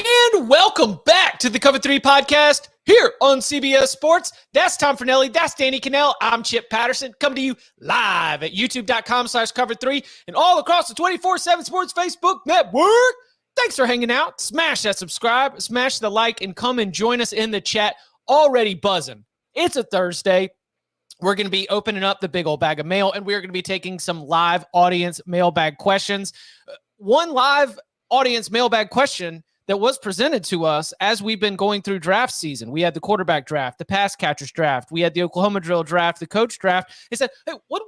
And welcome back to the Cover 3 podcast here on CBS Sports. That's Tom Fornelli. That's Danny Cannell. I'm Chip Patterson. Coming to you live at youtube.com/cover3 and all across the 24/7 Sports Facebook network. Thanks for hanging out. Smash that subscribe, smash the like, and come and join us in the chat. Already buzzing. It's a Thursday. We're going to be opening up the big old bag of mail, and we're going to be taking some live audience mailbag questions. One live audience mailbag question that was presented to us as we've been going through draft season. We had the quarterback draft, the pass catchers draft. We had the Oklahoma drill draft, the coach draft. They said, hey, what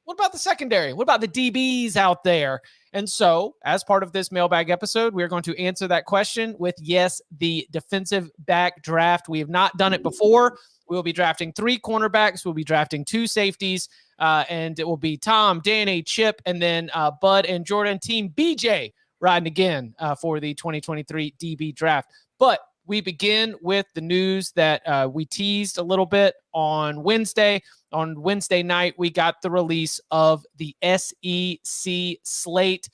about the secondary? What about the DBs out there? And so as part of this mailbag episode, we're going to answer that question with, yes, the defensive back draft. We have not done it before. We will be drafting 3 cornerbacks. We'll be drafting 2 safeties. And it will be Tom, Danny, Chip, and then Bud and Jordan, Team BJ, riding again for the 2023 DB draft. But we begin with the news that we teased a little bit on Wednesday. On Wednesday night, we got the release of the SEC slate.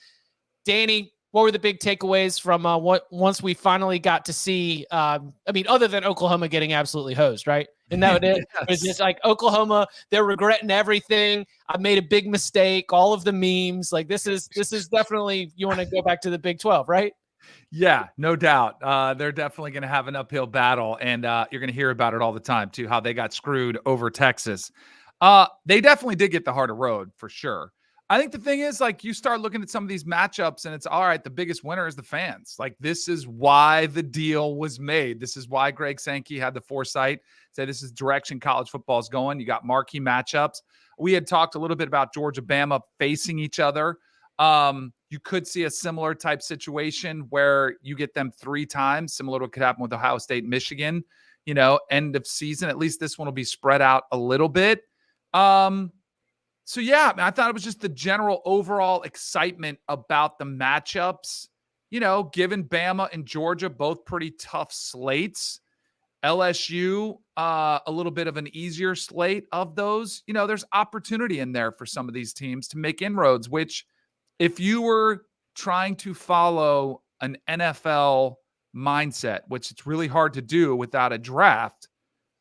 Danny, what were the big takeaways from once we finally got to see, other than Oklahoma getting absolutely hosed, right? And that it was just like Oklahoma, they're regretting everything. I made a big mistake. All of the memes, like this is definitely, you want to go back to the Big 12, right? Yeah, no doubt. They're definitely going to have an uphill battle, and you're going to hear about it all the time too, how they got screwed over Texas. They definitely did get the harder road for sure. I think the thing is, like, you start looking at some of these matchups and it's all right. The biggest winner is the fans. Like, this is why the deal was made. This is why Greg Sankey had the foresight, say this is direction college football is going. You got marquee matchups. We had talked a little bit about Georgia, Bama facing each other. You could see a similar type situation where you get them 3 times, similar to what could happen with Ohio State, Michigan, end of season. At least this one will be spread out a little bit. So, yeah, I thought it was just the general overall excitement about the matchups, given Bama and Georgia, both pretty tough slates. LSU, a little bit of an easier slate of those. There's opportunity in there for some of these teams to make inroads, which if you were trying to follow an NFL mindset, which it's really hard to do without a draft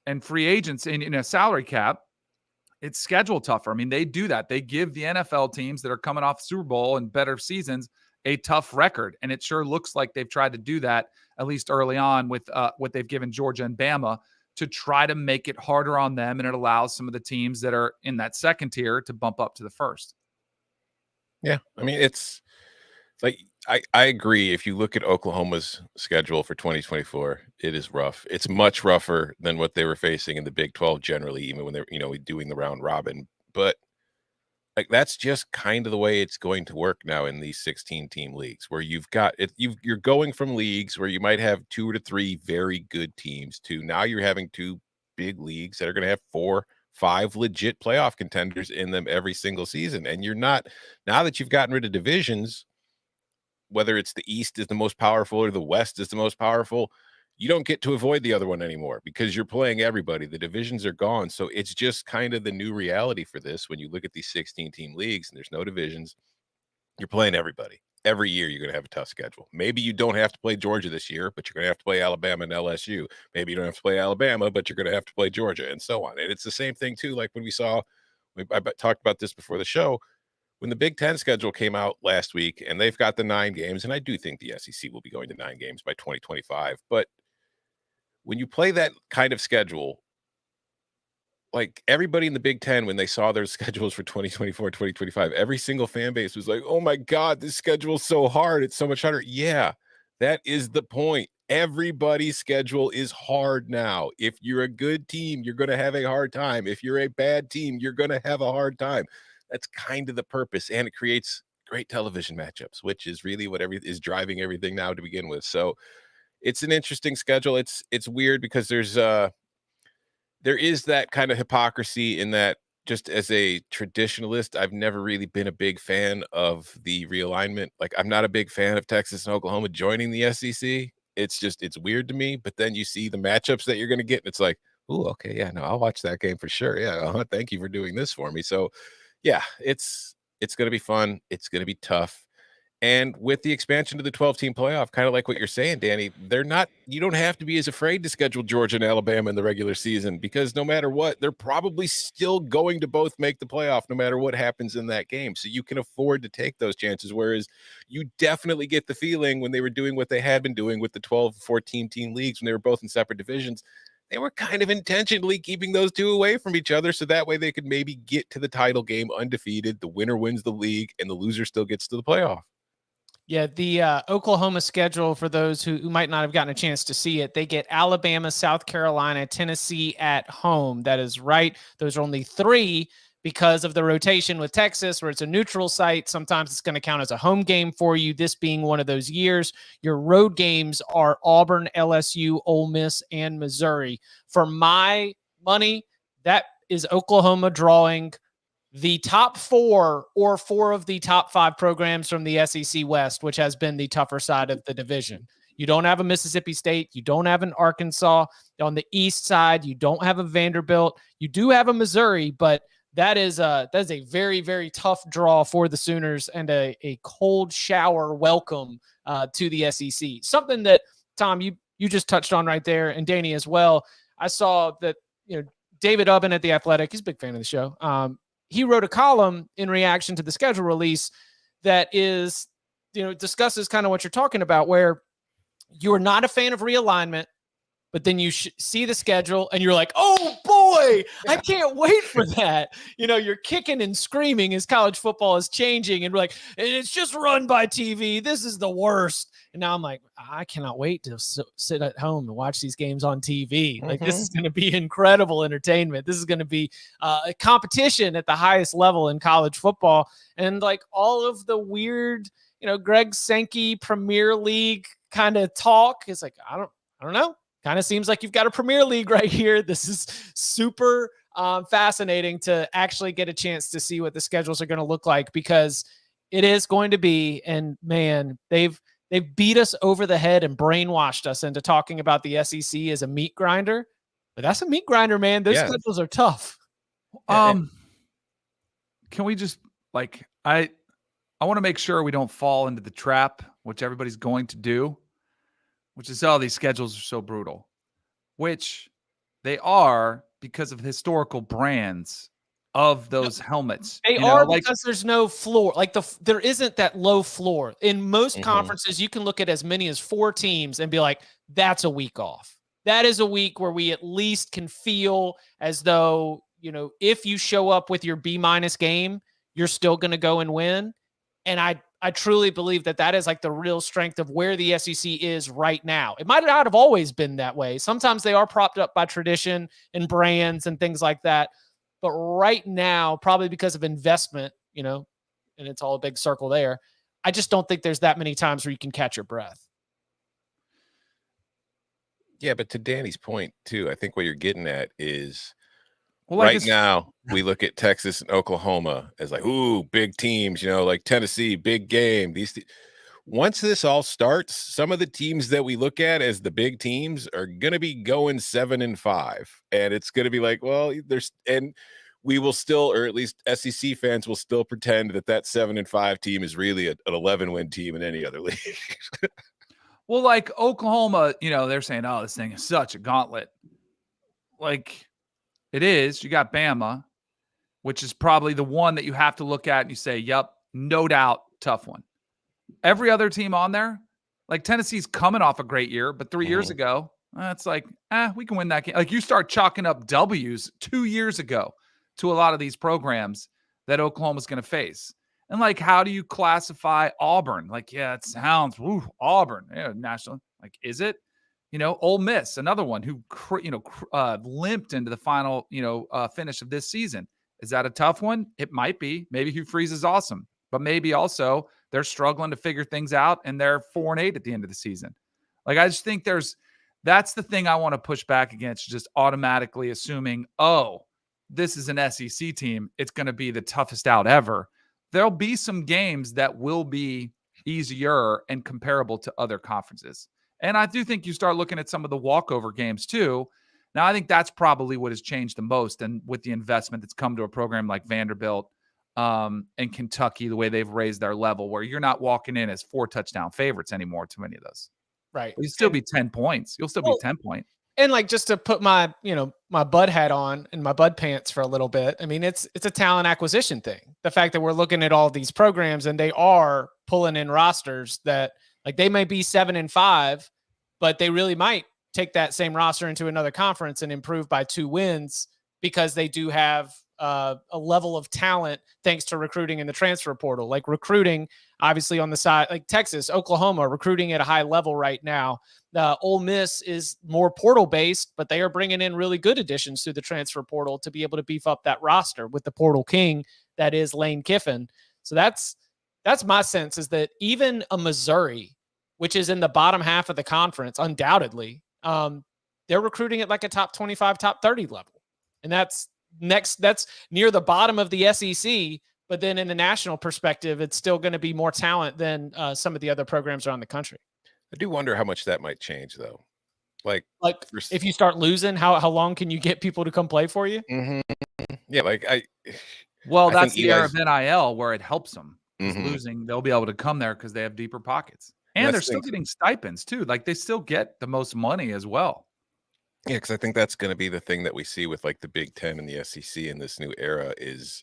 and free agents in a salary cap, it's schedule tougher. I mean, they do that. They give the NFL teams that are coming off Super Bowl and better seasons a tough record. And it sure looks like they've tried to do that, at least early on, with what they've given Georgia and Bama to try to make it harder on them. And it allows some of the teams that are in that second tier to bump up to the first. Yeah. I mean, it's like, I agree. If you look at Oklahoma's schedule for 2024, it is rough. It's much rougher than what they were facing in the Big 12 generally, even when they're, doing the round robin. But like, that's just kind of the way it's going to work now in these 16-team leagues, where you've got it. You're going from leagues where you might have 2 to 3 very good teams to now you're having 2 big leagues that are going to have 4, 5 legit playoff contenders in them every single season. And you're not, now that you've gotten rid of divisions, whether it's the East is the most powerful or the West is the most powerful, you don't get to avoid the other one anymore because you're playing everybody. The divisions are gone. So it's just kind of the new reality for this. When you look at these 16-team leagues and there's no divisions, you're playing everybody. Every year you're going to have a tough schedule. Maybe you don't have to play Georgia this year, but you're going to have to play Alabama and LSU. Maybe you don't have to play Alabama, but you're going to have to play Georgia, and so on. And it's the same thing too. Like when I talked about this before the show, when the Big Ten schedule came out last week and they've got the 9 games, and I do think the SEC will be going to 9 games by 2025. But when you play that kind of schedule, like everybody in the Big Ten, when they saw their schedules for 2024, 2025, every single fan base was like, oh my God, this schedule is so hard. It's so much harder. Yeah, that is the point. Everybody's schedule is hard now. If you're a good team, you're going to have a hard time. If you're a bad team, you're going to have a hard time. That's kind of the purpose. And it creates great television matchups, which is really what is driving everything now to begin with. So it's an interesting schedule. It's weird because there is that kind of hypocrisy in that, just as a traditionalist, I've never really been a big fan of the realignment. Like, I'm not a big fan of Texas and Oklahoma joining the SEC. It's weird to me. But then you see the matchups that you're going to get, and it's like, oh, okay, yeah, no, I'll watch that game for sure. Yeah, thank you for doing this for me. So, yeah, it's going to be fun. It's going to be tough. And with the expansion to the 12-team playoff, kind of like what you're saying, Danny, you don't have to be as afraid to schedule Georgia and Alabama in the regular season, because no matter what, they're probably still going to both make the playoff no matter what happens in that game. So you can afford to take those chances. Whereas you definitely get the feeling when they were doing what they had been doing with the 12, 14-team leagues when they were both in separate divisions, they were kind of intentionally keeping those two away from each other so that way they could maybe get to the title game undefeated. The winner wins the league and the loser still gets to the playoff. Yeah, the Oklahoma schedule, for those who might not have gotten a chance to see it, they get Alabama, South Carolina, Tennessee at home. That is right. Those are only 3 because of the rotation with Texas, where it's a neutral site. Sometimes it's going to count as a home game for you, this being one of those years. Your road games are Auburn, LSU, Ole Miss, and Missouri. For my money, that is Oklahoma drawing the top 4 or 4 of the top 5 programs from the SEC West, which has been the tougher side of the division. You don't have a Mississippi State. You don't have an Arkansas. On the east side, you don't have a Vanderbilt. You do have a Missouri, but that is a very, very tough draw for the Sooners and a cold shower welcome to the SEC. Something that, Tom, you just touched on right there, and Danny as well. I saw that, David Ubben at The Athletic, he's a big fan of the show. He wrote a column in reaction to the schedule release that is, discusses kind of what you're talking about, where you're not a fan of realignment, but then you see the schedule and you're like, oh boy, I can't wait for that. You're kicking and screaming as college football is changing, and we're like, it's just run by TV. This is the worst. And now I'm like, I cannot wait to sit at home and watch these games on TV. Like, this is going to be incredible entertainment. This is going to be a competition at the highest level in college football. And like all of the weird, Greg Sankey Premier League kind of talk is like, I don't know. Kind of seems like you've got a Premier League right here. This is super fascinating to actually get a chance to see what the schedules are going to look like, because it is going to be, and man, they've beat us over the head and brainwashed us into talking about the SEC as a meat grinder. But that's a meat grinder, man. Those schedules are tough. Can we just, I want to make sure we don't fall into the trap, which everybody's going to do, which is, these schedules are so brutal, which they are because of historical brands of those helmets. They are, because there's no floor. There isn't that low floor. In most conferences, you can look at as many as 4 teams and be like, that's a week off. That is a week where we at least can feel as though, if you show up with your B- game, you're still going to go and win. And I truly believe that is like the real strength of where the SEC is right now. It might not have always been that way. Sometimes they are propped up by tradition and brands and things like that. But right now, probably because of investment, and it's all a big circle there, I just don't think there's that many times where you can catch your breath. Yeah, but to Danny's point, too, I think what you're getting at is now we look at Texas and Oklahoma as like, ooh, big teams, like Tennessee, big game. Once this all starts, some of the teams that we look at as the big teams are going to be going 7-5. And it's going to be like, well, we will still, or at least SEC fans will still pretend that 7-5 team is really an 11-win team in any other league. Well, like Oklahoma, they're saying, oh, this thing is such a gauntlet. Like, it is. You got Bama, which is probably the one that you have to look at and you say, yep, no doubt, tough one. Every other team on there, like Tennessee's coming off a great year, but 3 years ago, it's like, we can win that game. Like, you start chalking up W's 2 years ago to a lot of these programs that Oklahoma's going to face. And like, how do you classify Auburn? Like, yeah, it sounds, Auburn, national. Like, is it? Ole Miss, another one who, limped into the final, finish of this season. Is that a tough one? It might be. Maybe Hugh Freeze is awesome, but maybe also they're struggling to figure things out and they're 4-8 at the end of the season. Like, I just think that's the thing I want to push back against, just automatically assuming, this is an SEC team. It's going to be the toughest out ever. There'll be some games that will be easier and comparable to other conferences. And I do think you start looking at some of the walkover games too. Now, I think that's probably what has changed the most. And with the investment that's come to a program like Vanderbilt, and Kentucky, the way they've raised their level, where you're not walking in as 4 touchdown favorites anymore to many of those. Right. You'll still be 10 points. You'll still be 10 point. And like, just to put my, my bud hat on and my bud pants for a little bit. I mean, it's a talent acquisition thing. The fact that we're looking at all these programs and they are pulling in rosters that, like, they may be 7-5, but they really might take that same roster into another conference and improve by 2 wins because they do have a level of talent thanks to recruiting in the transfer portal. Like, recruiting, obviously, on the side, like Texas, Oklahoma, recruiting at a high level right now. Ole Miss is more portal based, but they are bringing in really good additions through the transfer portal to be able to beef up that roster with the portal king that is Lane Kiffin. So that's my sense, is that even a Missouri, which is in the bottom half of the conference, undoubtedly, they're recruiting at like a top 25, top 30 level. And that's near the bottom of the SEC. But then in the national perspective, it's still going to be more talent than some of the other programs around the country. I do wonder how much that might change, though. Like if you start losing, how long can you get people to come play for you? Mm-hmm. Yeah, that's the era of NIL where it helps them. Losing, they'll be able to come there because they have deeper pockets. And they're still getting stipends, too. Like, they still get the most money as well. Yeah, because I think that's going to be the thing that we see with, like, the Big Ten and the SEC in this new era is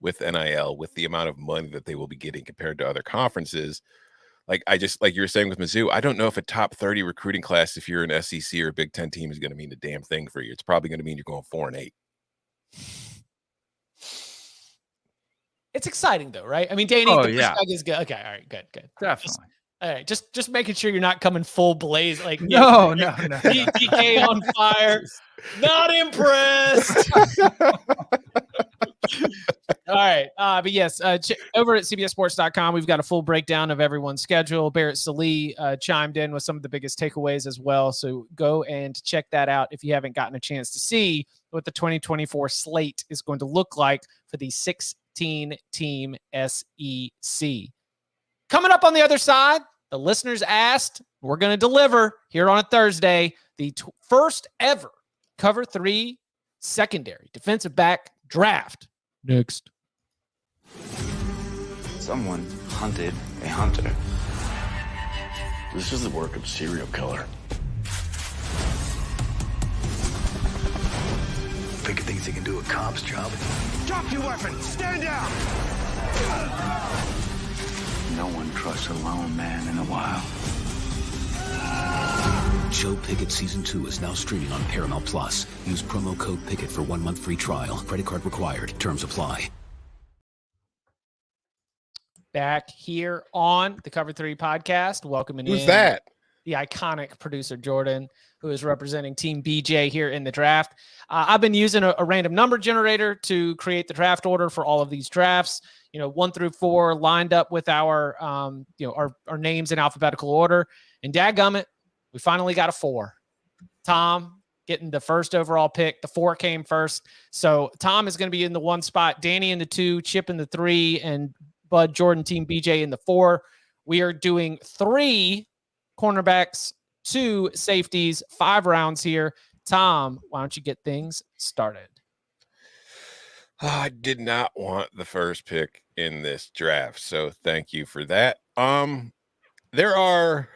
with NIL, with the amount of money that they will be getting compared to other conferences. Like, like you were saying with Mizzou, I don't know if a top 30 recruiting class, if you're an SEC or a Big Ten team, is going to mean a damn thing for you. It's probably going to mean you're going 4-8. It's exciting, though, right? I mean, Danny, the perspective is good. Okay, all right, good. Definitely. All right, just making sure you're not coming full blaze. Like, no. DK on fire. Not impressed. All right. But yes, over at CBSSports.com, we've got a full breakdown of everyone's schedule. Barrett Sallee chimed in with some of the biggest takeaways as well. So go and check that out if you haven't gotten a chance to see what the 2024 slate is going to look like for the 16-team SEC. Coming up on the other side, the listeners asked, we're going to deliver here on a Thursday, the first ever Cover 3 secondary defensive back draft. Next. Someone hunted a hunter. This is the work of a serial killer. Think he thinks he can do a cop's job? Drop your weapon! Stand down! No one trusts a lone man in a while. Joe Pickett Season 2 is now streaming on Paramount Plus. Use promo code Pickett for 1 month free trial. Credit card required. Terms apply. Back here on the Cover 3 podcast, welcoming Who's that? The iconic producer Jordan, who is representing Team BJ here in the draft. I've been using a random number generator to create the draft order for all of these drafts. 1 through 4 lined up with our names in alphabetical order. And dadgummit, we finally got a 4. Tom getting the first overall pick. The 4 came first. So Tom is going to be in the 1 spot, Danny in the 2, Chip in the 3, and Bud Jordan, Team BJ in the 4. We are doing 3 cornerbacks, 2 safeties, 5 rounds here. Tom, why don't you get things started? I did not want the first pick in this draft, so thank you for that. There are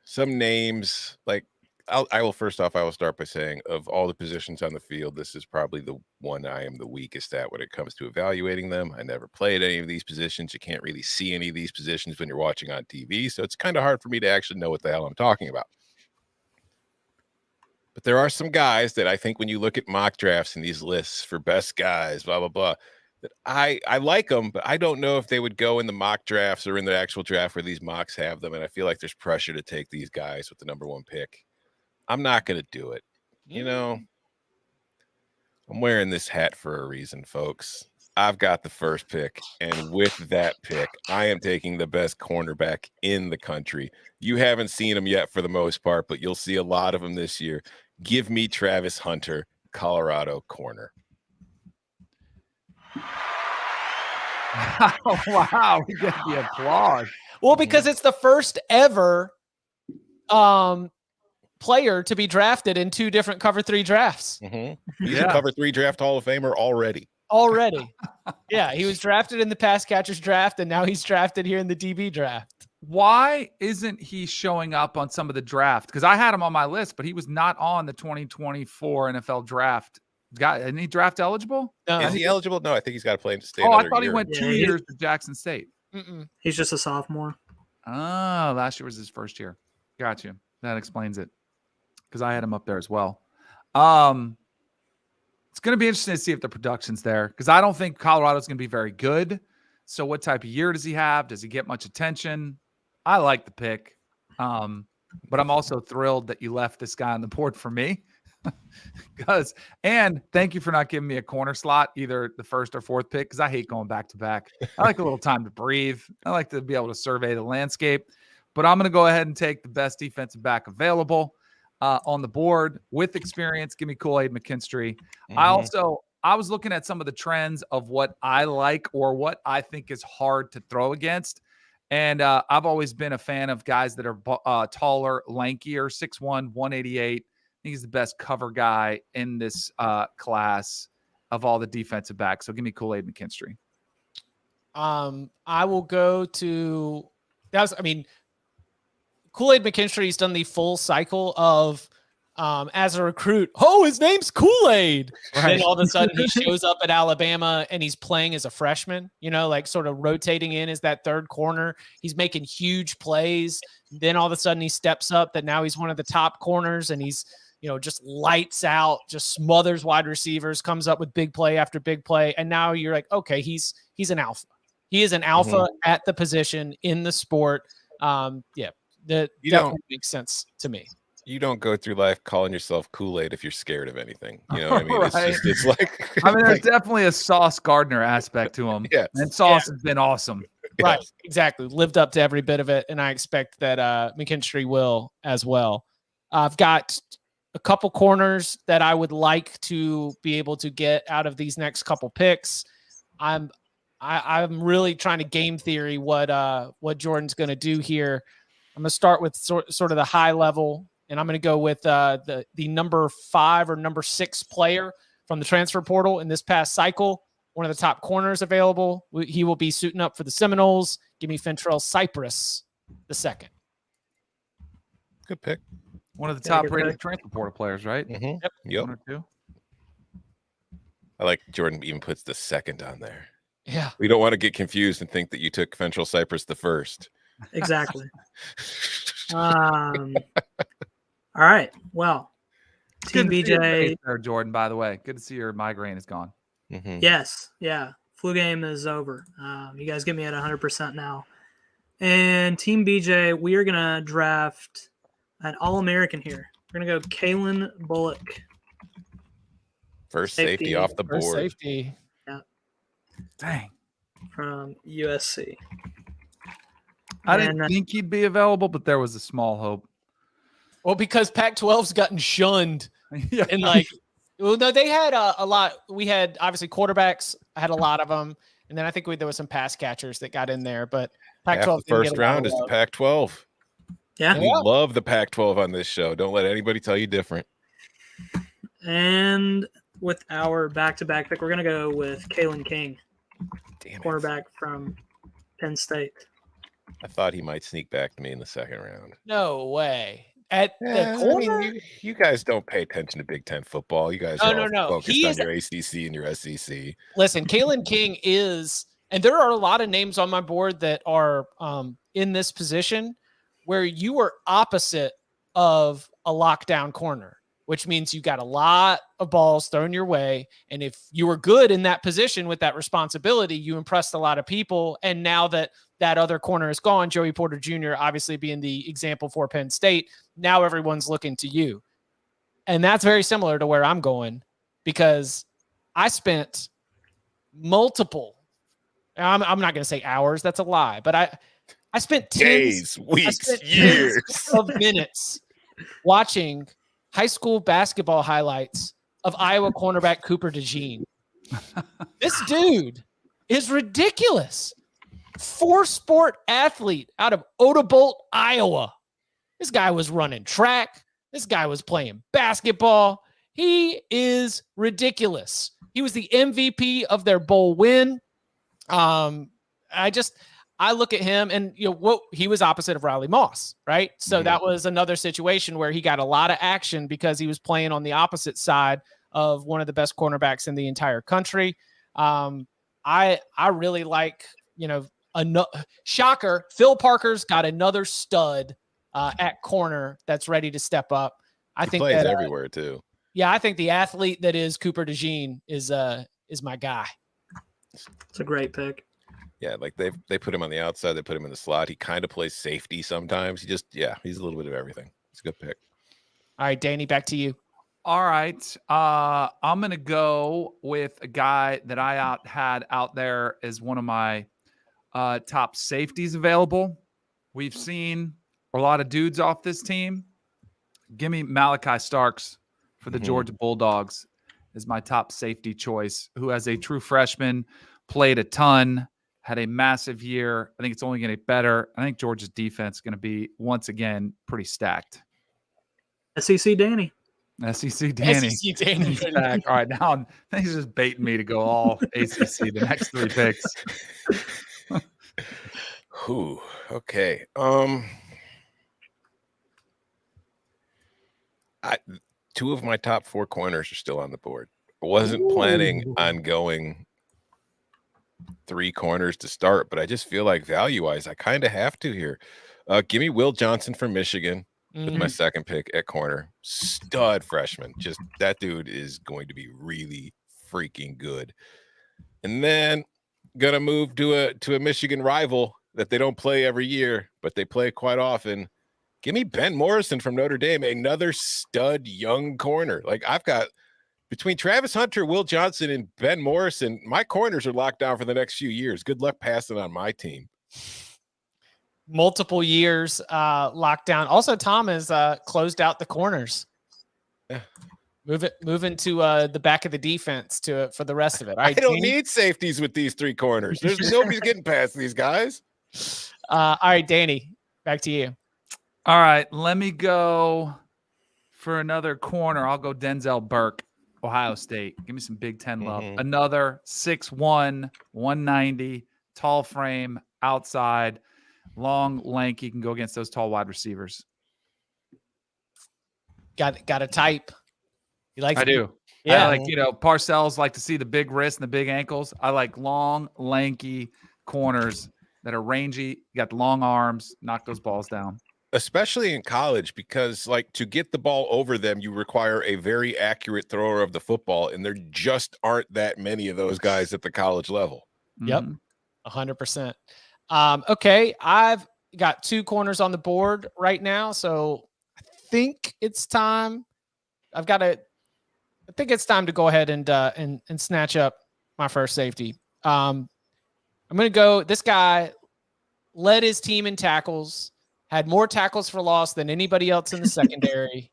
some names, like I will start by saying, of all the positions on the field, this is probably the one I am the weakest at when it comes to evaluating them. I never played any of these positions. You can't really see any of these positions when you're watching on TV, so it's kind of hard for me to actually know what the hell I'm talking about. But there are some guys that I think when you look at mock drafts and these lists for best guys, blah, blah, blah, that I like them, but I don't know if they would go in the mock drafts or in the actual draft where these mocks have them. And I feel like there's pressure to take these guys with the number 1 pick. I'm not going to do it. I'm wearing this hat for a reason, folks. I've got the first pick, and with that pick, I am taking the best cornerback in the country. You haven't seen him yet for the most part, but you'll see a lot of him this year. Give me Travis Hunter, Colorado corner. Oh, wow. We get the applause. Well, because it's the first ever player to be drafted in 2 different Cover 3 drafts. He's a Cover 3 draft Hall of Famer already. Yeah, he was drafted in the pass catchers draft, and now he's drafted here in the DB draft. Why isn't he showing up on some of the draft? Because I had him on my list, but he was not on the 2024 NFL draft. Isn't he draft eligible? Is he eligible? No, I think he's got to play to stay. Oh, another I thought year. he went 2 years to Jackson State. He's just a sophomore. Oh, last year was his first year. Got you. That explains it. Because I had him up there as well. It's going to be interesting to see if the production's there. Because I don't think Colorado's going to be very good. So what type of year does he have? Does he get much attention? I like the pick. But I'm also thrilled that you left this guy on the board for me. And thank you for not giving me a corner slot, either the first or fourth pick, because I hate going back to back. I like a little time to breathe. I like to be able to survey the landscape. But I'm going to go ahead and take the best defensive back available on the board with experience. Give me Kool-Aid McKinstry. I was looking at some of the trends of what I like or what I think is hard to throw against. And I've always been a fan of guys that are taller, lankier, 6'1", 188. I think he's the best cover guy in this class of all the defensive backs. So give me Kool-Aid McKinstry. I will go to Kool-Aid McKinstry's done the full cycle of as a recruit. Oh, his name's Kool-Aid. Right. Then all of a sudden he shows up at Alabama and he's playing as a freshman, like sort of rotating in as that third corner. He's making huge plays. Then all of a sudden he steps up that now he's one of the top corners and he's, just lights out, just smothers wide receivers, comes up with big play after big play. And now you're like, okay, he's an alpha. He is an alpha at the position in the sport. That definitely makes sense to me. You don't go through life calling yourself Kool-Aid if you're scared of anything. You know what I mean? Right. It's like, there's definitely a Sauce Gardner aspect to him. Yes. And Sauce has been awesome. Right. Yes. Exactly. Lived up to every bit of it. And I expect that McKinstry will as well. I've got a couple corners that I would like to be able to get out of these next couple picks. I'm really trying to game theory what Jordan's going to do here. I'm going to start with sort of the high level, and I'm going to go with the number 5 or number 6 player from the transfer portal in this past cycle. One of the top corners available. He will be suiting up for the Seminoles. Give me Fentrell Cypress II. Good pick. One of the top rated transfer portal players, right? Mm-hmm. Yep. 1 or 2. I like Jordan even puts the second on there. Yeah. We don't want to get confused and think that you took Fentrell Cypress the first. Exactly. All right. Well, Team BJ. There, Jordan, by the way. Good to see your migraine is gone. Mm-hmm. Yes. Yeah. Flu game is over. You guys get me at 100% now. And Team BJ, we are going to draft an All-American here. We're going to go Kalen Bullock. First safety off the board. Safety. Yeah. Dang. From USC. I didn't think he'd be available, but there was a small hope. Well, because Pac-12's gotten shunned. Yeah. And they had a lot. We had obviously quarterbacks. I had a lot of them. And then I think there was some pass catchers that got in there. But Pac-12 the first round is the Pac-12. Yeah. We love the Pac-12 on this show. Don't let anybody tell you different. And with our back-to-back pick, we're going to go with Kalen King, cornerback from Penn State. I thought he might sneak back to me in the second round. No way. At the corner? I mean, you guys don't pay attention to Big Ten football. You guys are focused on your ACC and your SEC. Listen, Kalen King is, and there are a lot of names on my board that are in this position where you are opposite of a lockdown corner, which means you got a lot of balls thrown your way. And if you were good in that position with that responsibility, you impressed a lot of people. And now that other corner is gone, Joey Porter Jr. obviously being the example for Penn State, now everyone's looking to you. And that's very similar to where I'm going, because I spent multiple, I'm not going to say hours, that's a lie, but I spent days, weeks, years of minutes watching high school basketball highlights of Iowa cornerback Cooper DeJean. This dude is ridiculous. 4-sport athlete out of Odebolt, Iowa. This guy was running track. This guy was playing basketball. He is ridiculous. He was the MVP of their bowl win. I look at him and, he was opposite of Riley Moss, right? So that was another situation where he got a lot of action because he was playing on the opposite side of one of the best cornerbacks in the entire country. I really like, shocker, Phil Parker's got another stud at corner that's ready to step up. I think plays everywhere too. Yeah, I think the athlete that is Cooper DeJean is my guy. It's a great pick. Yeah, like they put him on the outside, they put him in the slot. He kind of plays safety sometimes. He's a little bit of everything. It's a good pick. All right, Danny, back to you. All right. I'm going to go with a guy that I had out there as one of my top safeties available. We've seen a lot of dudes off this team. Give me Malachi Starks for the Georgia Bulldogs as my top safety choice, who as a true freshman played a ton, had a massive year. I think it's only going to get better. I think Georgia's defense is going to be, once again, pretty stacked. SEC Danny. SEC Danny. SEC Danny. All right, now he's just baiting me to go all ACC the next 3 picks. Ooh, okay. Two of my top 4 corners are still on the board. I wasn't planning on going 3 corners to start, but I just feel like value-wise, I kind of have to here. Give me Will Johnson from Michigan with my second pick at corner. Stud freshman. Just that dude is going to be really freaking good. And then gonna move to a Michigan rival that they don't play every year, but they play quite often. Give me Ben Morrison from Notre Dame, another stud young corner. Like I've got between Travis Hunter, Will Johnson, and Ben Morrison, my corners are locked down for the next few years. Good luck passing on my team. Multiple years locked down. Also, Tom has closed out the corners. Yeah. Moving to the back of the defense for the rest of it. All right, I don't need safeties with these 3 corners. There's nobody's getting past these guys. All right, Danny, back to you. All right, let me go for another corner. I'll go Denzel Burke, Ohio State. Give me some Big Ten love. Another 6'1", 190, tall frame, outside, long, lanky. Can go against those tall wide receivers. Got a type. You like? I do. Yeah, I like Parcells like to see the big wrists and the big ankles. I like long, lanky corners that are rangy. You got the long arms. Knock those balls down. Especially in college, because like to get the ball over them, you require a very accurate thrower of the football, and there just aren't that many of those guys at the college level. Yep, 100%. Okay, I've got 2 corners on the board right now, so I think it's time. I think it's time to go ahead and snatch up my first safety. I'm going to go. This guy led his team in tackles. Had more tackles for loss than anybody else in the secondary.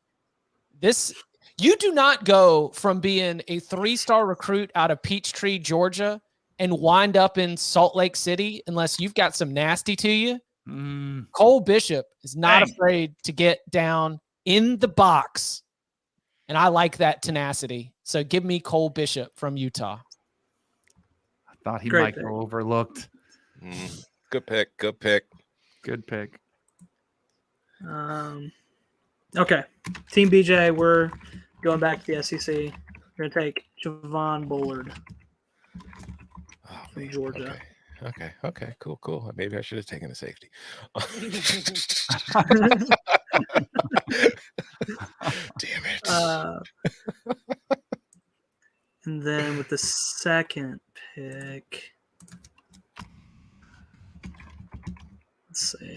You do not go from being a 3-star recruit out of Peachtree, Georgia, and wind up in Salt Lake City unless you've got some nasty to you. Cole Bishop is not afraid to get down in the box, and I like that tenacity. So give me Cole Bishop from Utah. I thought he might go overlooked. Good pick. Good pick. Good pick. Okay. Team BJ, we're going back to the SEC. We're going to take Javon Bullard from Georgia. Okay. Cool. Maybe I should have taken a safety. Damn it. And then with the second pick, let's see.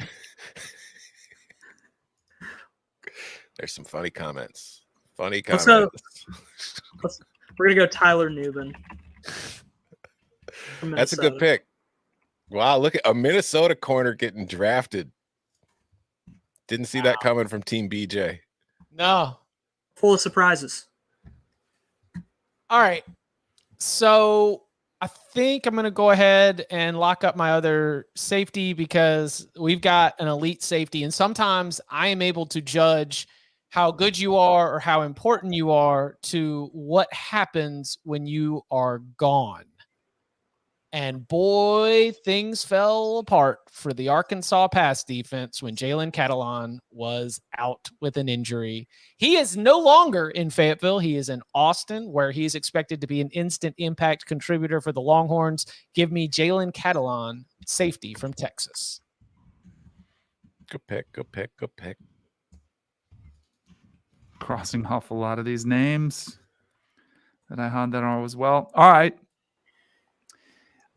There's some funny comments. We're going to go Tyler Newbin. That's a good pick. Wow, look at a Minnesota corner getting drafted. Didn't see that coming from Team BJ. No. Full of surprises. All right. So I think I'm going to go ahead and lock up my other safety because we've got an elite safety. And sometimes I am able to judge how good you are or how important you are to what happens when you are gone. And boy, things fell apart for the Arkansas pass defense when Jalen Catalon was out with an injury. He is no longer in Fayetteville. He is in Austin, where he's expected to be an instant impact contributor for the Longhorns. Give me Jalen Catalon, safety from Texas. Go pick, go pick, go pick. Crossing off a lot of these names that I had that are as well. All right.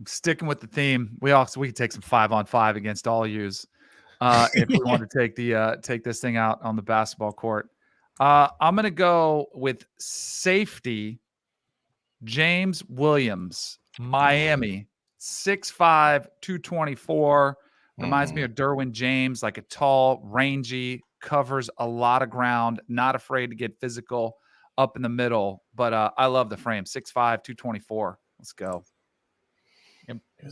I'm sticking with the theme. We can take some 5-on-5 against all yous if we want to take this thing out on the basketball court. I'm going to go with safety James Williams, Miami, 6'5", 224. Reminds me of Derwin James, like a tall, rangy, covers a lot of ground, not afraid to get physical up in the middle. But I love the frame, 6'5", 224. Let's go.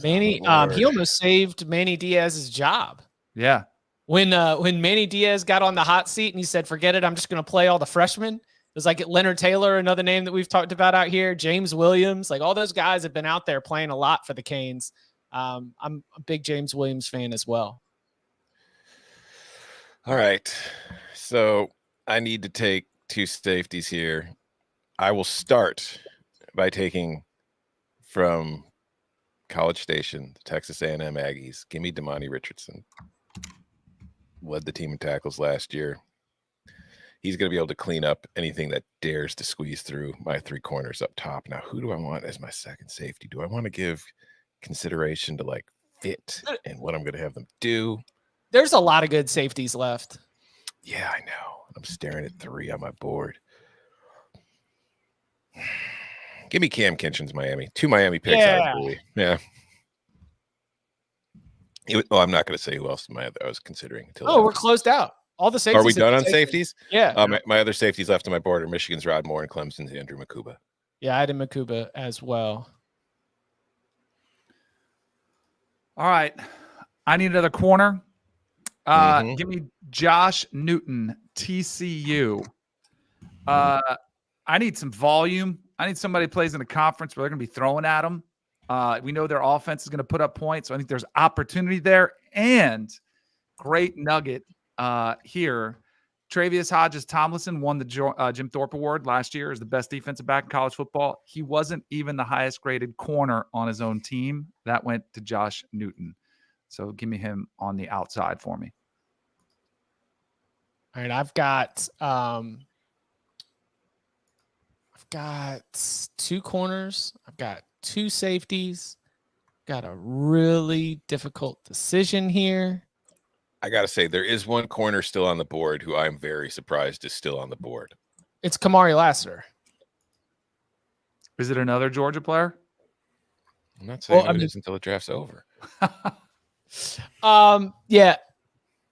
Manny, he almost saved Manny Diaz's job. Yeah. When Manny Diaz got on the hot seat and he said, forget it, I'm just going to play all the freshmen. It was like Leonard Taylor, another name that we've talked about out here, James Williams, like all those guys have been out there playing a lot for the Canes. I'm a big James Williams fan as well. All right. So I need to take two safeties here. I will start by taking from College Station, the Texas A&M Aggies. Give me Damani Richardson. Led the team in tackles last year. He's going to be able to clean up anything that dares to squeeze through my three corners up top. Now, who do I want as my second safety? Do I want to give consideration to like fit and what I'm going to have them do? There's a lot of good safeties left. Yeah, I know. I'm staring at three on my board. Give me Cam Kinchins, Miami. Two Miami picks. Yeah. I'm not going to say who else I was considering. We're closed out. All the safeties. Are we done on safeties? Yeah. My other safeties left on my board are Michigan's Rod Moore and Clemson's Andrew Makuba. Yeah, I had Makuba as well. All right. I need another corner. Give me Josh Newton, TCU. I need some volume. I need somebody who plays in a conference where they're going to be throwing at them. We know their offense is going to put up points. So I think there's opportunity there. And great nugget here. Travius Hodges-Tomlinson won the Jim Thorpe Award last year as the best defensive back in college football. He wasn't even the highest graded corner on his own team. That went to Josh Newton. So give me him on the outside for me. All right, I've got two corners. I've got two safeties. Got a really difficult decision here. I got to say, there is one corner still on the board who I'm very surprised is still on the board. It's Kamari Lassiter. Is it another Georgia player? I'm not saying it is until the draft's over. Yeah.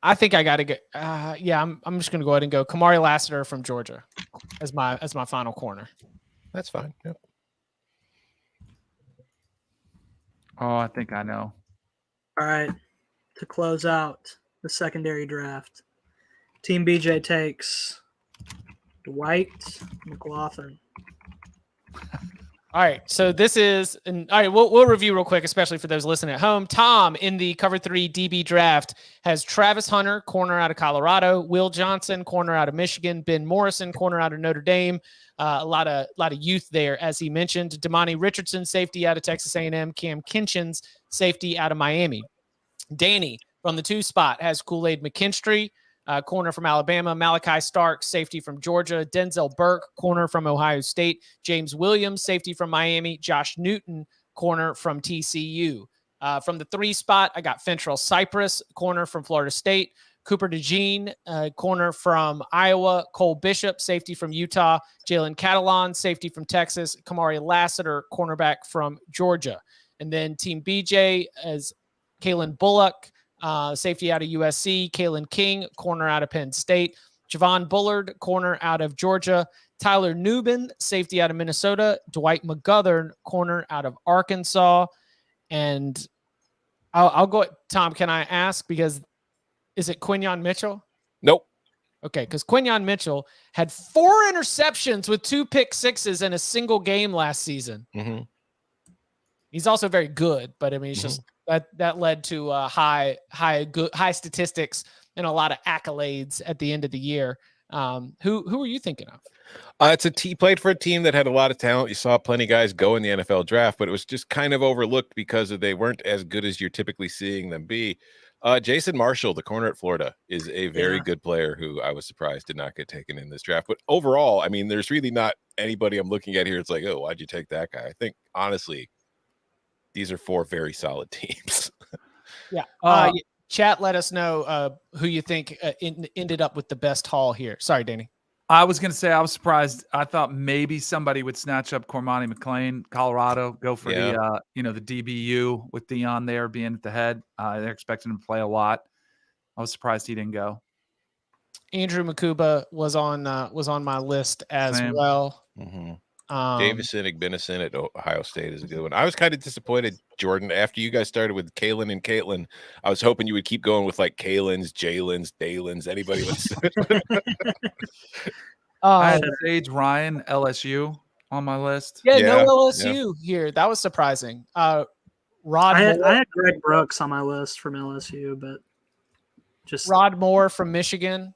I think I got to get. I'm just going to go ahead and go Kamari Lassiter from Georgia as my final corner. That's fine. Yep. Oh, I think I know. All right. To close out the secondary draft, Team BJ takes Dwight McLaughlin. All right, so this is, all right, we'll review real quick, especially for those listening at home. Tom, in the Cover 3 DB draft, has Travis Hunter, corner out of Colorado, Will Johnson, corner out of Michigan, Ben Morrison, corner out of Notre Dame. A lot of youth there, as he mentioned. Damani Richardson, safety out of Texas A&M. Cam Kinchins, safety out of Miami. Danny, from the 2 spot, has Kool-Aid McKinstry, corner from Alabama. Malachi Stark, safety from Georgia. Denzel Burke, corner from Ohio State. James Williams, safety from Miami. Josh Newton, corner from TCU. From the 3 spot, I got Fentrell Cypress, corner from Florida State. Cooper DeJean, corner from Iowa. Cole Bishop, safety from Utah. Jalen Catalon, safety from Texas. Kamari Lassiter, cornerback from Georgia. And then Team BJ as Kalen Bullock, safety out of USC. Kalen King, corner out of Penn State. Javon Bullard, corner out of Georgia. Tyler Nubin, safety out of Minnesota. Dwight McGothern, corner out of Arkansas. And I'll go, Tom, can I ask, because is it Quinyon Mitchell? Nope. Okay, because Quinyon Mitchell had 4 interceptions with 2 pick sixes in a single game last season. Mm-hmm. He's also very good, but I mean, it's just that led to high statistics and a lot of accolades at the end of the year. Who are you thinking of? He played for a team that had a lot of talent. You saw plenty of guys go in the NFL draft, but it was just kind of overlooked because they weren't as good as you're typically seeing them be. Jason Marshall, the corner at Florida, is a very good player who I was surprised did not get taken in this draft. But overall, I mean, there's really not anybody I'm looking at here. It's like, oh, why'd you take that guy? I think, honestly, these are 4 very solid teams. Yeah. Chat, let us know who you think ended up with the best haul here. Sorry, Danny. I was going to say I was surprised. I thought maybe somebody would snatch up Cormani McLean, Colorado, go for the DBU with Dion there being at the head. They're expecting him to play a lot. I was surprised he didn't go. Andrew Makuba was on my list as well. Mm-hmm. Davison Igbinison at Ohio State is a good one. I was kind of disappointed, Jordan, after you guys started with Kalen and Caitlin. I was hoping you would keep going with like Kalen's, Jalen's, Dalen's, anybody with I had Sage Ryan, LSU on my list. No LSU here. That was surprising. I had Greg Brooks on my list from LSU, but just Rod Moore from Michigan.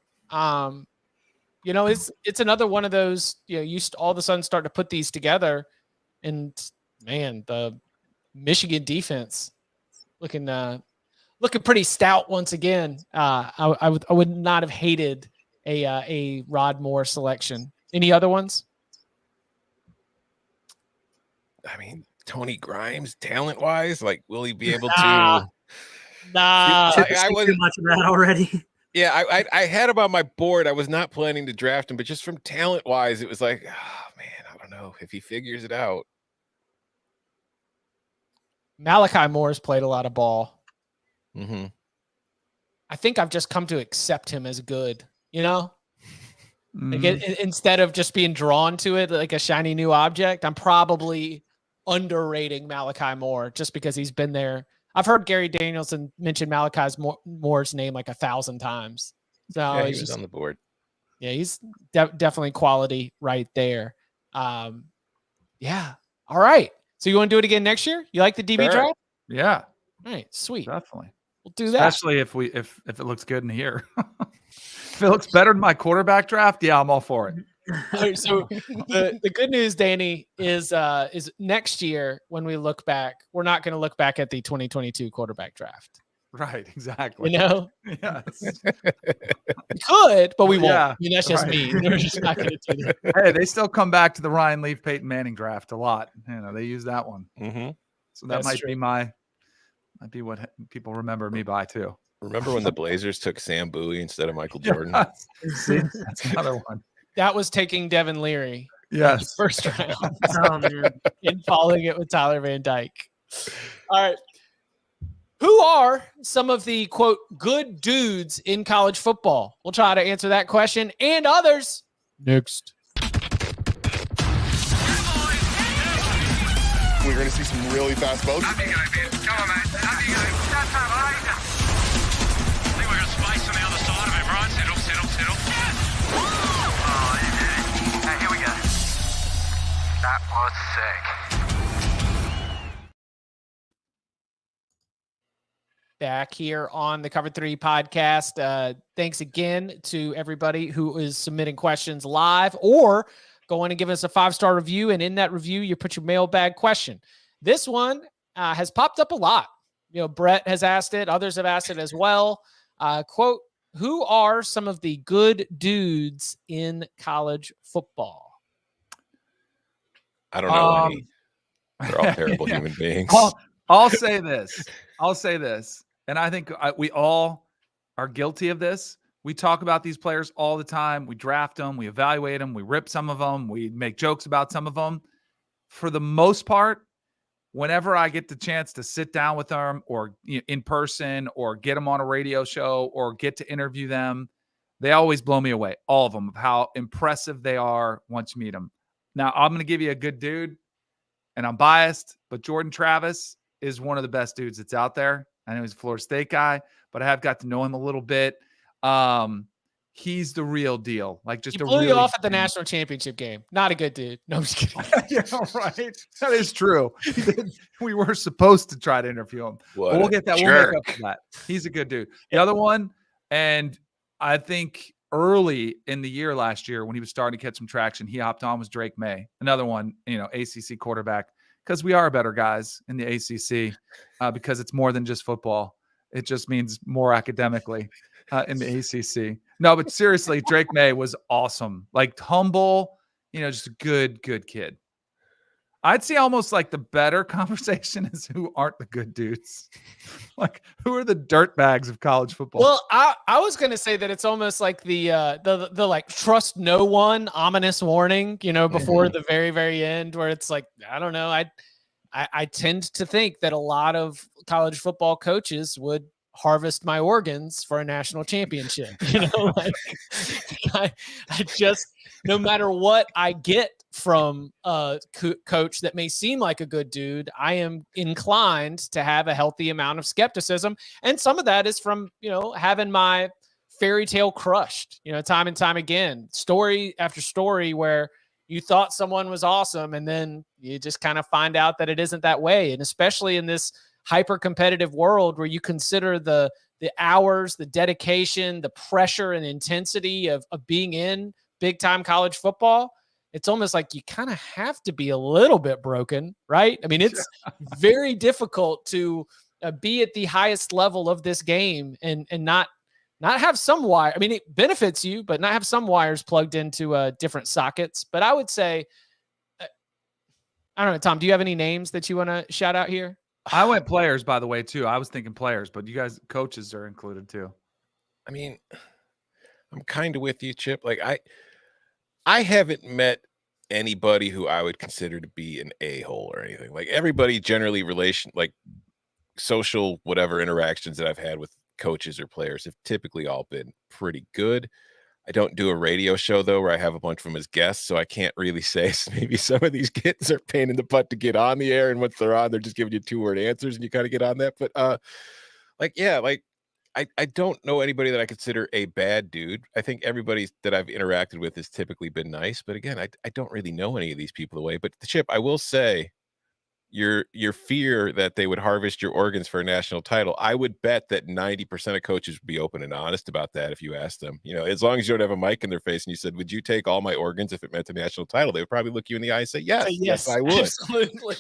It's another one of those, you all of a sudden start to put these together, and man, the Michigan defense looking pretty stout once again. I would not have hated a Rod Moore selection. Any other ones? I mean, Tony Grimes, talent wise, like, will he be able to? I wasn't too much of that already. Yeah, I had him on my board. I was not planning to draft him, but just from talent wise, it was like, oh man, I don't know if he figures it out. Malachi Moore's played a lot of ball. Mm-hmm. I think I've just come to accept him as good, instead of just being drawn to it like a shiny new object. I'm probably underrating Malachi Moore just because he's been there. I've heard Gary Danielson mention Malachi Moore's name like 1,000 times. So he was on the board. Yeah, he's definitely quality right there. All right. So you want to do it again next year? You like the DB draft? Yeah. All right, sweet. Definitely. We'll do that. Especially if it looks good in here. If it looks better than my quarterback draft, yeah, I'm all for it. Right, so the good news, Danny, is next year when we look back, we're not going to look back at the 2022 quarterback draft. Right, exactly. Yes. We could, but we won't. Yeah, I mean, that's just me. We're just not going to do that. Hey, they still come back to the Ryan Leaf, Peyton Manning draft a lot. They use that one. Mm-hmm. So that might be what people remember me by too. Remember when the Blazers took Sam Bowie instead of Michael Jordan? See, that's another one. That was taking Devin Leary. Yes. First round. Oh, man. And following it with Tyler Van Dyke. All right. Who are some of the, quote, good dudes in college football? We'll try to answer that question and others next. We're going to see some really fast boats. Up you go, Ben. Come on, mate. Up you go. Start time, all right? I think we're going to space on the other side of him, right? Settle. Oh, you did it. Hey, here we go. That was sick. Back here on the Cover 3 podcast. Thanks again to everybody who is submitting questions live or going and give us a 5-star review. And in that review, you put your mailbag question. This one has popped up a lot. Brett has asked it. Others have asked it as well. Quote, who are some of the good dudes in college football? I don't know any. They're all terrible human beings. I'll say this. And I think we all are guilty of this. We talk about these players all the time. We draft them. We evaluate them. We rip some of them. We make jokes about some of them. For the most part, whenever I get the chance to sit down with them or in person or get them on a radio show or get to interview them, they always blow me away. All of them, of how impressive they are once you meet them. Now, I'm going to give you a good dude, and I'm biased, but Jordan Travis is one of the best dudes that's out there. I know he's a Florida State guy, but I have got to know him a little bit. he's the real deal. Like just He a blew really you off at the genuine- national championship game. Not a good dude. No, I'm just kidding. Yeah, right. That is true. We were supposed to try to interview him. But we'll get that. We'll make up for that. He's a good dude. The other one, and I think early in the year last year when he was starting to get some traction, he hopped on was Drake May. Another one, ACC quarterback, because we are better guys in the ACC because it's more than just football. It just means more academically in the ACC. No, but seriously, Drake May was awesome. Like humble, just a good kid. I'd say almost like the better conversation is who aren't the good dudes. Like who are the dirt bags of college football? Well, I was going to say that it's almost like the like trust no one ominous warning, before the very, very end, where it's like, I don't know. I tend to think that a lot of college football coaches would harvest my organs for a national championship. Like I just, no matter what I get from a coach that may seem like a good dude, I am inclined to have a healthy amount of skepticism. And some of that is from, having my fairy tale crushed, time and time again, story after story where you thought someone was awesome and then you just kind of find out that it isn't that way. And especially in this hyper competitive world where you consider the hours, the dedication, the pressure and intensity of being in big time college football, it's almost like you kind of have to be a little bit broken, right? I mean, it's very difficult to be at the highest level of this game and not have some wire. I mean, it benefits you, but not have some wires plugged into different sockets. But I would say, I don't know, Tom, do you have any names that you want to shout out here? I went players, by the way, too. I was thinking players, but you guys, coaches are included too. I mean, I'm kind of with you, Chip. Like I haven't met anybody who I would consider to be an a-hole or anything. Like everybody generally like social whatever interactions that I've had with coaches or players have typically all been pretty good. I don't do a radio show though, where I have a bunch of them as guests, so I can't really say. Maybe some of these kids are pain in the butt to get on the air, and once they're on, they're just giving you 2-word answers, and you kind of get on that. But I don't know anybody that I consider a bad dude. I think everybody that I've interacted with has typically been nice, but again, I don't really know any of these people away. But Chip, I will say, your fear that they would harvest your organs for a national title, I would bet that 90% of coaches would be open and honest about that if you asked them. As long as you don't have a mic in their face and you said, would you take all my organs if it meant a national title? They would probably look you in the eye and say, yes, I would. Absolutely.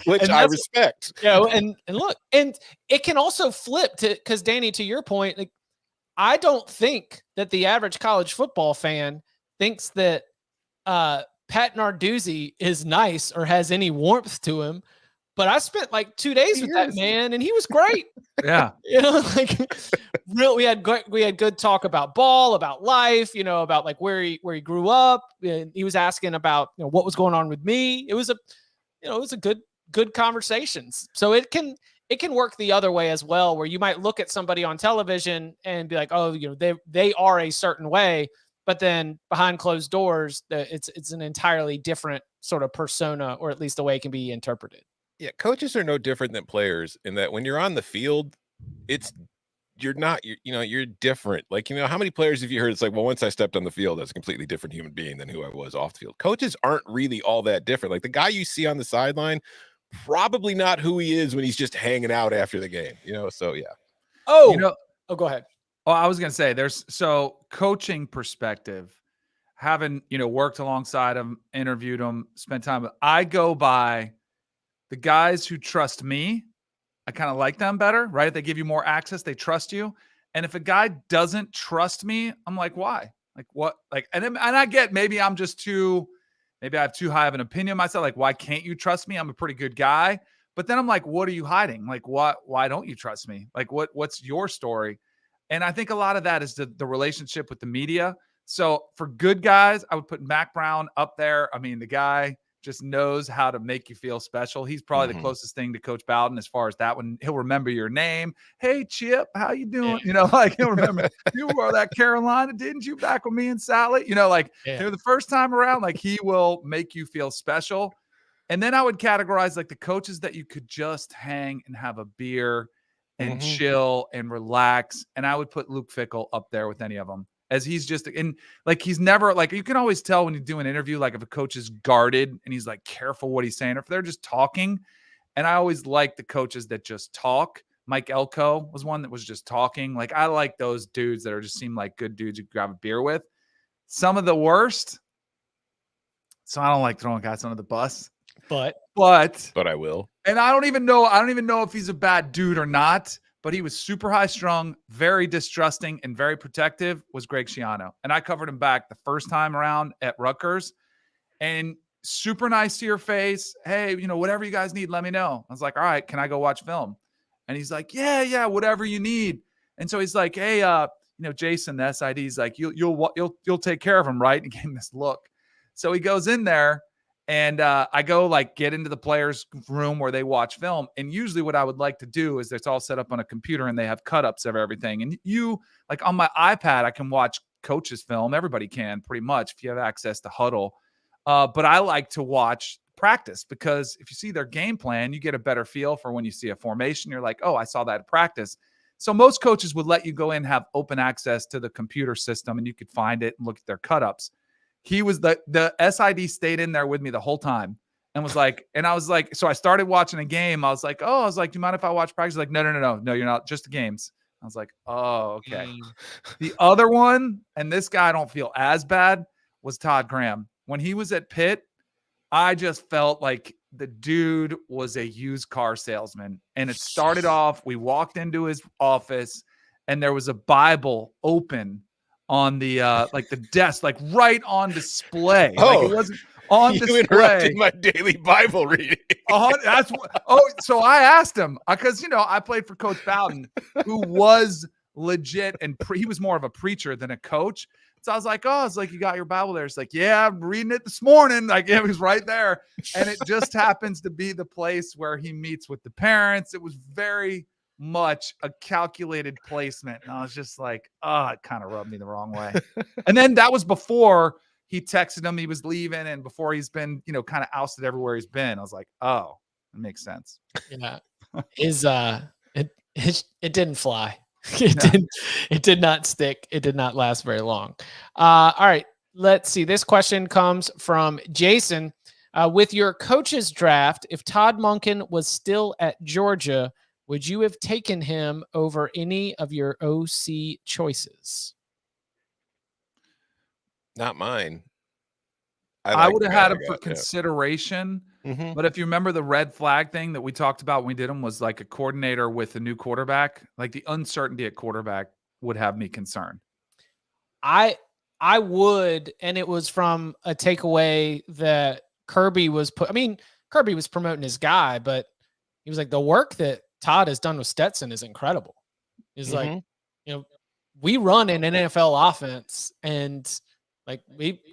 Which I respect. And look, and it can also flip to, because Danny, to your point, like, I don't think that the average college football fan thinks that Pat Narduzzi is nice or has any warmth to him, but I spent like 2 days with that man and he was great. Yeah. We had good talk about ball, about life, about like where he grew up. And he was asking about, what was going on with me. It was a good conversations. So it can work the other way as well, where you might look at somebody on television and be like, oh, they are a certain way. But then behind closed doors, it's an entirely different sort of persona, or at least the way it can be interpreted. Yeah, coaches are no different than players in that when you're on the field, you're different. Like, how many players have you heard? It's like, well, once I stepped on the field, I was a completely different human being than who I was off the field. Coaches aren't really all that different. Like the guy you see on the sideline, probably not who he is when he's just hanging out after the game, So yeah. Oh, go ahead. Oh, I was going to say coaching perspective, having, worked alongside him, interviewed him, spent time with, I go by the guys who trust me. I kind of like them better, right? They give you more access. They trust you. And if a guy doesn't trust me, I'm like, why? Like what? Like, and I get, maybe I have too high of an opinion of myself. Like, why can't you trust me? I'm a pretty good guy. But then I'm like, what are you hiding? Like, why don't you trust me? Like, what's your story? And I think a lot of that is the relationship with the media. So for good guys, I would put Mac Brown up there. I mean, the guy just knows how to make you feel special. He's probably the closest thing to Coach Bowden as far as that one. He'll remember your name. Hey, Chip, how you doing? He'll remember you wore that Carolina, didn't you, back with me and Sally? The first time around, like he will make you feel special. And then I would categorize like the coaches that you could just hang and have a beer and chill and relax. And I would put Luke Fickell up there with any of them. as he's just, and like, he's never like, you can always tell when you do an interview, like if a coach is guarded and he's like careful what he's saying, or if they're just talking. And I always like the coaches that just talk. Mike Elko was one that was just talking. Like, I like those dudes that are just seem like good dudes you grab a beer with. Some of the worst. So I don't like throwing guys under the bus, but I will. And I don't even know if he's a bad dude or not, but he was super high strung, very distrusting, and very protective, was Greg Schiano. And I covered him back the first time around at Rutgers, and super nice to your face. Hey, whatever you guys need, let me know. I was like, all right, can I go watch film? And he's like, yeah, whatever you need. And so he's like, hey, Jason, the SID, he's like, you'll take care of him, right? And he gave him this look. So he goes in there, and I go like get into the players' room where they watch film. And usually what I would like to do is it's all set up on a computer and they have cut-ups of everything. And you, like on my iPad, I can watch coaches' film. Everybody can pretty much if you have access to Huddle. But I like to watch practice, because if you see their game plan, you get a better feel for when you see a formation. You're like, oh, I saw that at practice. So most coaches would let you go in and have open access to the computer system, and you could find it and look at their cut-ups. He was the SID stayed in there with me the whole time and was like, and I was like, so I started watching a game. I was like, do you mind if I watch practice? He's like, no, you're not, just the games. I was like, oh, okay. The other one, and this guy I don't feel as bad, was Todd Graham. When he was at Pitt, I just felt like the dude was a used car salesman. And it started off, we walked into his office and there was a Bible open on the like the desk, like right on display. Oh, like it wasn't on display. You interrupted my daily Bible reading. So I asked him, because I played for Coach Bowden, who was legit, and he was more of a preacher than a coach. So I was like, you got your Bible there? It's like, yeah, I'm reading it this morning. Like, it was right there. And it just happens to be the place where he meets with the parents. It was very much a calculated placement. And I was just like, it kind of rubbed me the wrong way. And then that was before he texted him he was leaving, and before he's been, kind of ousted everywhere he's been. I was like, oh, it makes sense. Yeah. It didn't fly. It did not stick. It did not last very long. All right, let's see. This question comes from Jason. With your coach's draft, if Todd Monkey was still at Georgia, would you have taken him over any of your OC choices? Not mine. I would have had him for consideration. Mm-hmm. But if you remember the red flag thing that we talked about when we did him, was like a coordinator with a new quarterback. Like, the uncertainty at quarterback would have me concerned. I would, and it was from a takeaway that Kirby was Kirby was promoting his guy, but he was like, the work that Todd has done with Stetson is incredible. He's like, we run an NFL offense, and like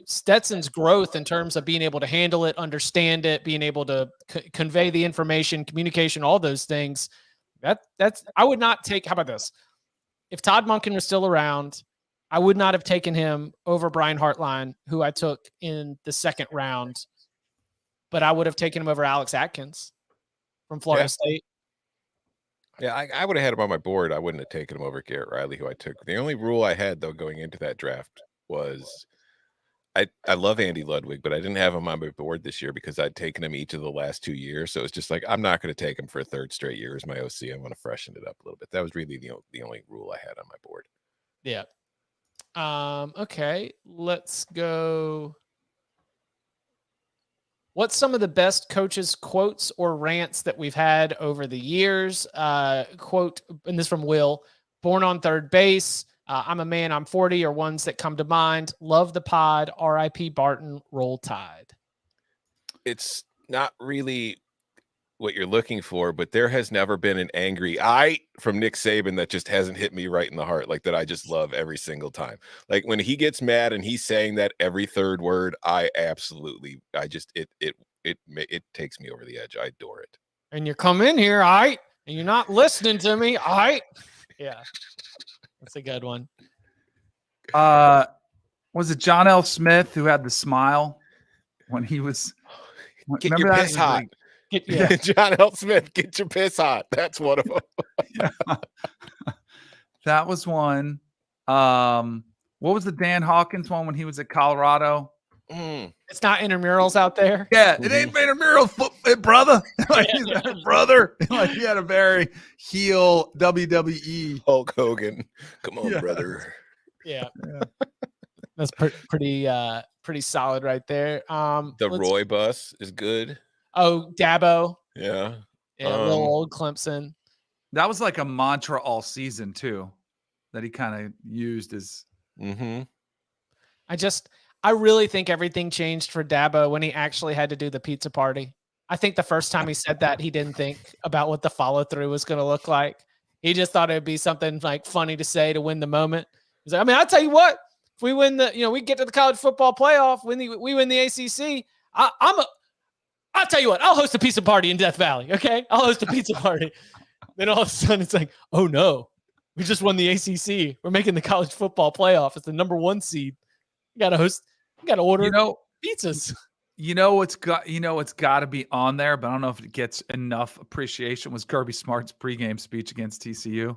Stetson's growth in terms of being able to handle it, understand it, being able to convey the information, communication, all those things. That's I would not take. How about this? If Todd Monkey was still around, I would not have taken him over Brian Hartline, who I took in the second round, but I would have taken him over Alex Atkins from Florida State. Yeah, I would have had him on my board. I wouldn't have taken him over Garrett Riley, who I took. The only rule I had, though, going into that draft was I love Andy Ludwig, but I didn't have him on my board this year because I'd taken him each of the last 2 years. So it's just like, I'm not going to take him for a third straight year as my OC. I want to freshen it up a little bit. That was really the only rule I had on my board. Yeah. Okay, let's go. What's some of the best coaches' quotes or rants that we've had over the years? Quote, and this from Will, born on third base. I'm a man, I'm 40, are ones that come to mind. Love the pod. RIP Barton, roll Tide. It's not really what you're looking for, but there has never been an angry "I" from Nick Saban that just hasn't hit me right in the heart, like that I just love every single time. Like when he gets mad and he's saying that every third word, it takes me over the edge. I adore it. And you come in here, and you're not listening to me, Yeah. That's a good one. Was it John L. Smith who had the smile when he was? Get your piss hot. John L. Smith, get your piss hot. That's one of them. That was one. What was the Dan Hawkins one when he was at Colorado? It's not intramurals out there. Yeah, it ain't intramural football, brother. Like he's their brother. Like he had a very heel WWE. Hulk Hogan. Come on, brother. Yeah. That's pretty solid right there. The Roy bus is good. Oh, Dabo. Yeah. Little old Clemson. That was like a mantra all season too, that he kind of used as. I really think everything changed for Dabo when he actually had to do the pizza party. I think the first time he said that, he didn't think about what the follow through was going to look like. He just thought it'd be something like funny to say to win the moment. He's like, I mean, I'll tell you what, if we win we get to the college football playoff, we win the ACC. I'll tell you what, I'll host a pizza party in Death Valley. Okay. I'll host a pizza party. Then all of a sudden it's like, oh no, we just won the ACC. We're making the college football playoff. It's the number 1 seed. You got to order pizzas. It's got to be on there, but I don't know if it gets enough appreciation. Was Kirby Smart's pregame speech against TCU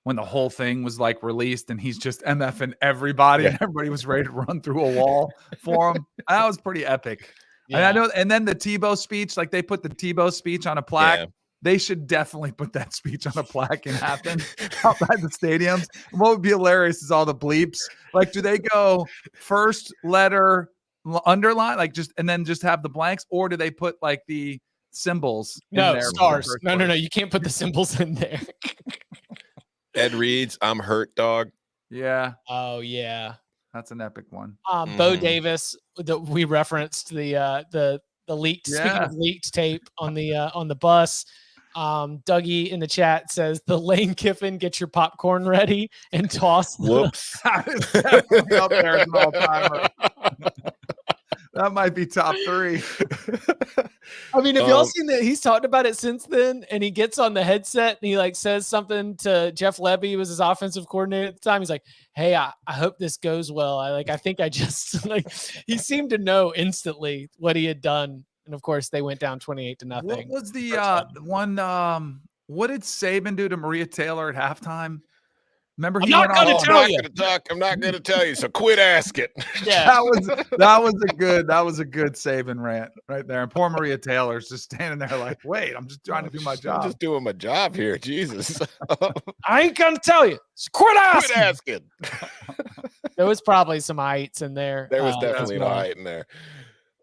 when the whole thing was like released and he's just MFing everybody and everybody was ready to run through a wall for him. That was pretty epic. Yeah. And I know, and then the Tebow speech, like they put the Tebow speech on a plaque. Yeah. They should definitely put that speech on a plaque and happen outside the stadiums. And what would be hilarious is all the bleeps. Like, do they go first letter underline, like and then have the blanks, or do they put like the symbols? No, in there stars. No. You can't put the symbols in there. Ed Reed's "I'm hurt, dog." Yeah. Oh yeah, that's an epic one. Bo Davis, that we referenced the leaked. Yeah. Speaking of leaked tape on the bus. Dougie in the chat says the Lane Kiffin, get your popcorn ready and toss. Whoops. That is definitely up there as an all-timer. That might be top 3. I mean, have y'all seen that? He's talked about it since then, and he gets on the headset and he like says something to Jeff Lebby, who was his offensive coordinator at the time. He's like, "Hey, I hope this goes well. I think I just like." He seemed to know instantly what he had done. And of course, they went down 28-0. What was the one? What did Saban do to Maria Taylor at halftime? Remember, I'm not going to tell you. So quit asking. Yeah, that was a good Saban rant right there. And poor Maria Taylor's just standing there like, wait, I'm just trying to do my job. I'm just doing my job here. Jesus, I ain't gonna tell you. So quit asking. Quit asking. There was probably some ites in there. There was definitely an ite in there.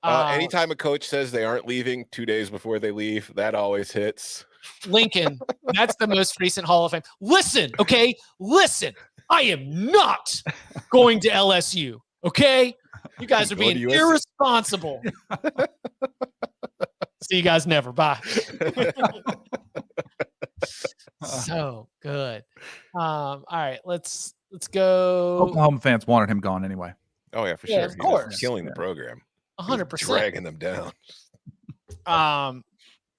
Anytime a coach says they aren't leaving 2 days before they leave, that always hits. Lincoln, that's the most recent Hall of Fame. Listen, I am not going to LSU, okay? You guys are being irresponsible. See you guys never. Bye. So good. All right, let's go. Oklahoma fans wanted him gone anyway. Oh yeah, for Yeah, sure. of course. Killing the program. 100%. Dragging them down. All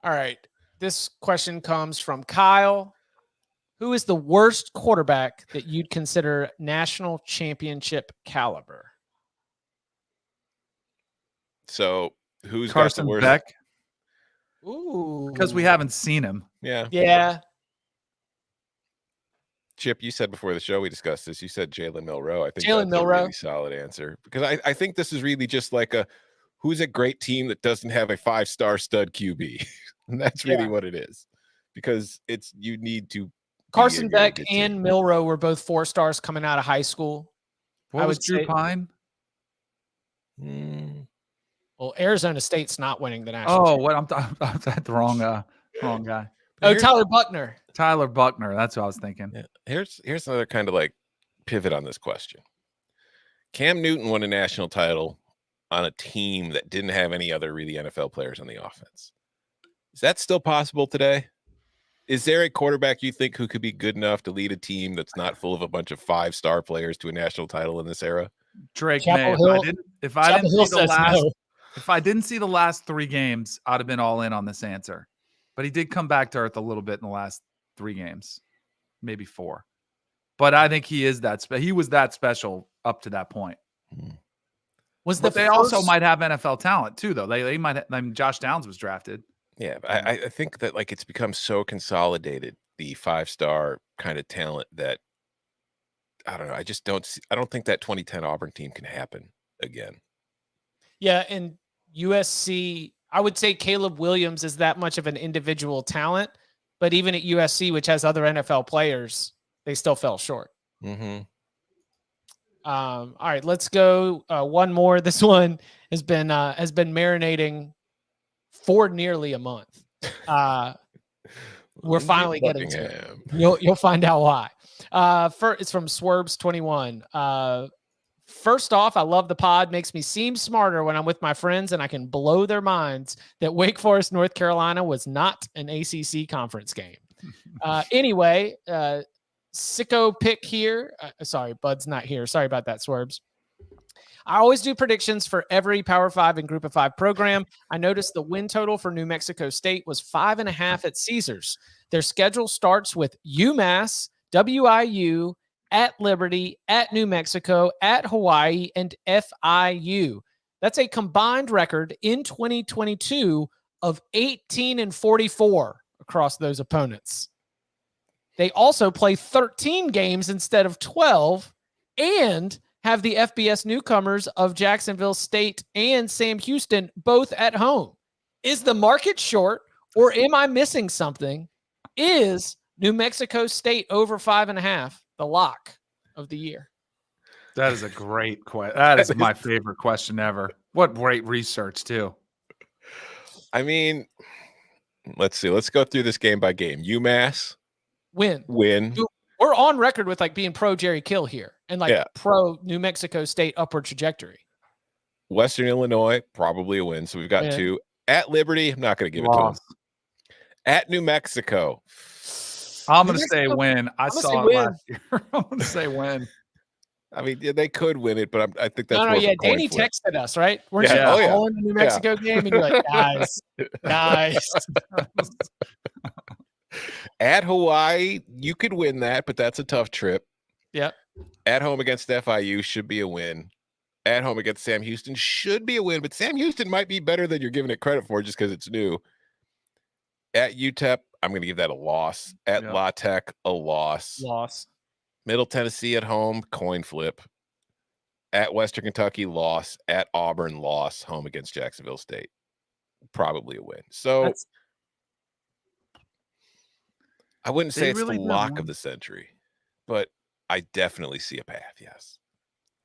right. This question comes from Kyle. Who is the worst quarterback that you'd consider national championship caliber? So who's Carson got the worst? Beck? Ooh. Because we haven't seen him. Yeah. Yeah. Chip, you said before the show we discussed this. You said Jalen Milroe. I think Jalen that's Milroe. a really solid answer because I think this is really just like who's a great team that doesn't have a 5-star stud QB. And that's really what it is, because you need to. Carson Beck and Milroe were both 4 stars coming out of high school. What was Drew Pine? Well, Arizona State's not winning the national. Oh, what I'm the wrong guy. Oh, Tyler Buckner. Tyler Buckner. That's what I was thinking. Yeah. Here's another kind of like pivot on this question. Cam Newton won a national title on a team that didn't have any other really NFL players on the offense. Is that still possible today? Is there a quarterback you think who could be good enough to lead a team that's not full of a bunch of 5-star players to a national title in this era? Drake May. If I didn't see the last 3 games, I'd have been all in on this answer. But he did come back to earth a little bit in the last 3 games, maybe 4. But I think he is he was that special up to that point. They also might have NFL talent too, though. They might. Josh Downs was drafted. Yeah, but I think that like it's become so consolidated, the 5-star kind of talent, that I don't know. I just don't see, I don't think that 2010 Auburn team can happen again. Yeah, and USC, I would say Caleb Williams is that much of an individual talent, but even at USC, which has other NFL players, they still fell short. Mm-hmm. All right, let's go one more. This one has been marinating for nearly a month. We're finally getting to it. You'll find out why. It's from Swerves21. First off, I love the pod. Makes me seem smarter when I'm with my friends and I can blow their minds that Wake Forest, North Carolina was not an ACC conference game. Anyway, sicko pick here. Sorry, Bud's not here. Sorry about that, Swerves. I always do predictions for every Power 5 and Group of 5 program. I noticed the win total for New Mexico State was 5.5 at Caesars. Their schedule starts with UMass, WIU, at Liberty, at New Mexico, at Hawaii, and FIU. That's a combined record in 2022 of 18-44 across those opponents. They also play 13 games instead of 12 and have the FBS newcomers of Jacksonville State and Sam Houston both at home. Is the market short, or am I missing something? Is New Mexico State over 5.5 the lock of the year? That is a great question. That is my favorite question ever. What great research, too. I mean, let's see. Let's go through this game by game. UMass. Win. Dude, we're on record with like being pro Jerry Kill here and like pro New Mexico State upward trajectory. Western Illinois, probably a win. So we've got 2. At Liberty, I'm not going to give it to them. At New Mexico. I'm going to say win. I saw it last year. I'm going to say win. I mean, they could win it, but I think that's Danny texted us, right? We're all in the New Mexico game, and you're like, guys. At Hawaii, you could win that, but that's a tough trip. Yep. At home against FIU should be a win. At home against Sam Houston should be a win, but Sam Houston might be better than you're giving it credit for just because it's new. At UTEP, I'm going to give that a loss. At La Tech, a loss. Middle Tennessee at home, coin flip. At Western Kentucky, loss. At Auburn, loss. Home against Jacksonville State, probably a win. So I wouldn't say it's really the lock of the century, but I definitely see a path, yes.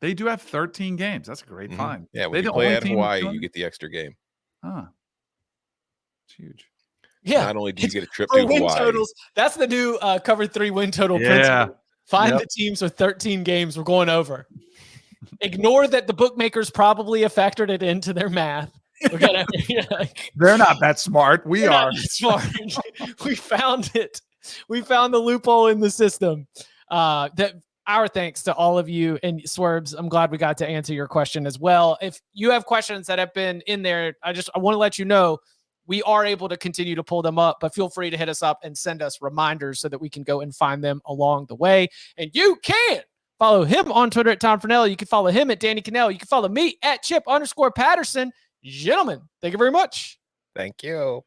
They do have 13 games. That's a great find. Yeah, when you play at Hawaii, you get the extra game. It's huge. Yeah. Not only do you get a trip to win Hawaii. Totals, that's the new cover 3 win total principle. Find the teams with 13 games we're going over. Ignore that the bookmakers probably have factored it into their math. They're not that smart. We are. Not that smart. We found it. We found the loophole in the system. Our thanks to all of you, and Swerves, I'm glad we got to answer your question as well. If you have questions that have been in there, I want to let you know we are able to continue to pull them up, but feel free to hit us up and send us reminders so that we can go and find them along the way. And you can follow him on Twitter at Tom Fernelli. You can follow him at Danny Cannell. You can follow me at Chip_Patterson. Gentlemen, thank you very much. Thank you.